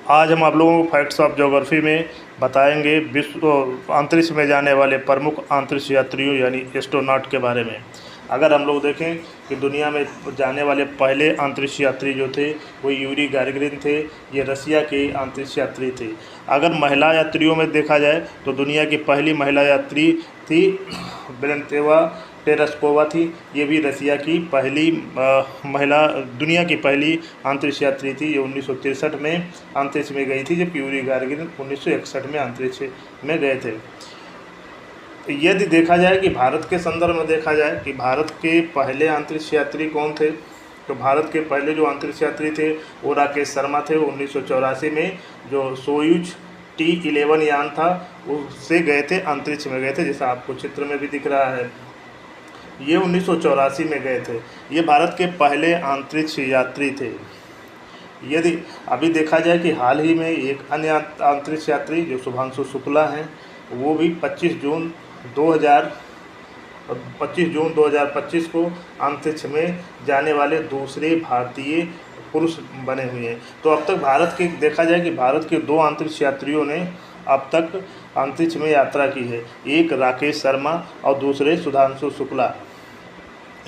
आज हम आप लोगों को फैक्ट्स ऑफ ज्योग्राफी में बताएंगे विश्व अंतरिक्ष में जाने वाले प्रमुख अंतरिक्ष यात्रियों यानी एस्ट्रोनॉट के बारे में। अगर हम लोग देखें कि दुनिया में जाने वाले पहले अंतरिक्ष यात्री जो थे वो यूरी गागारिन थे। ये रसिया के अंतरिक्ष यात्री थे। अगर महिला यात्रियों में देखा जाए तो दुनिया की पहली महिला यात्री थी वेलेंतिना तेरेस्कोवा थी। ये भी रसिया की पहली महिला, दुनिया की पहली अंतरिक्ष यात्री थी। ये 1963 में अंतरिक्ष में गई थी, जबकि यूरी गागारिन 1961 में अंतरिक्ष में गए थे। यदि देखा जाए कि भारत के संदर्भ में देखा जाए कि भारत के पहले अंतरिक्ष यात्री कौन थे, तो भारत के पहले जो अंतरिक्ष यात्री थे वो राकेश शर्मा थे। 1984 में जो सोयूज T11 यान था उससे गए थे, अंतरिक्ष में गए थे, जैसा आपको चित्र में भी दिख रहा है। ये 1984 में गए थे। ये भारत के पहले अंतरिक्ष यात्री थे। यदि अभी देखा जाए कि हाल ही में एक अन्य अंतरिक्ष यात्री जो शुभांशु शुक्ला हैं, वो भी 25 जून 2025 को अंतरिक्ष में जाने वाले दूसरे भारतीय पुरुष बने हुए हैं। तो अब तक भारत के देखा जाए कि भारत के 2 अंतरिक्ष यात्रियों ने अब तक अंतरिक्ष में यात्रा की है, एक राकेश शर्मा और दूसरे शुभांशु शुक्ला।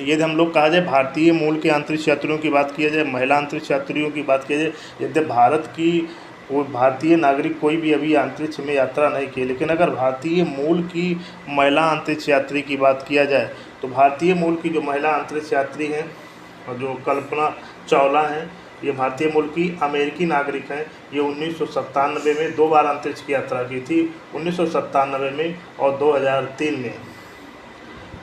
यदि हम लोग कहा जाए भारतीय मूल के अंतरिक्ष यात्रियों की बात किया जाए, महिला अंतरिक्ष यात्रियों की बात किया जाए, यदि भारत की वो भारतीय नागरिक कोई भी अभी अंतरिक्ष में यात्रा नहीं की, लेकिन अगर भारतीय मूल की महिला अंतरिक्ष यात्री की बात किया जाए तो भारतीय मूल की जो महिला अंतरिक्ष यात्री हैं और जो कल्पना चावला हैं, ये भारतीय मूल की अमेरिकी नागरिक हैं। ये 1997 में 2 बार अंतरिक्ष की यात्रा की थी, 1997 में और 2003 में।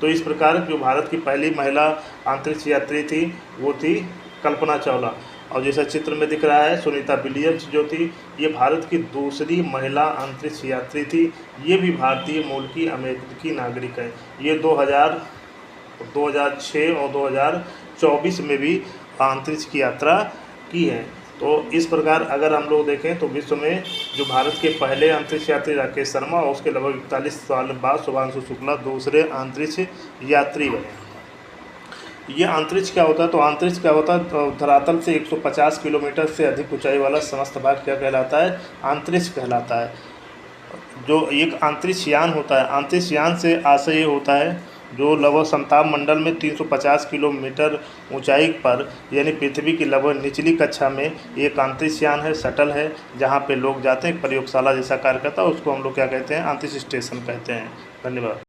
तो इस प्रकार जो भारत की पहली महिला अंतरिक्ष यात्री थी वो थी कल्पना चावला। और जैसा चित्र में दिख रहा है सुनीता विलियम्स जो थी, ये भारत की दूसरी महिला अंतरिक्ष यात्री थी। ये भी भारतीय मूल की अमेरिकी नागरिक है। ये 2006 और 2024 में भी अंतरिक्ष की यात्रा की है। तो इस प्रकार अगर हम लोग देखें तो विश्व में जो भारत के पहले अंतरिक्ष यात्री राकेश शर्मा और उसके लगभग 41 साल बाद शुभांशु शुक्ला दूसरे अंतरिक्ष यात्री बने। ये अंतरिक्ष क्या होता है? तो अंतरिक्ष क्या होता है? तो धरातल से 150 किलोमीटर से अधिक ऊंचाई वाला समस्त भाग क्या कहलाता है? अंतरिक्ष कहलाता है। जो एक अंतरिक्ष यान होता है, अंतरिक्ष यान से आशय ये होता है जो लगभग समताप मंडल में 350 किलोमीटर ऊंचाई पर यानी पृथ्वी की लगभग निचली कक्षा में एक अंतरिक्ष यान है, शटल है, जहां पे लोग जाते हैं, एक प्रयोगशाला जैसा कार्य करता है। उसको हम लोग क्या कहते हैं? अंतरिक्ष स्टेशन कहते हैं। धन्यवाद।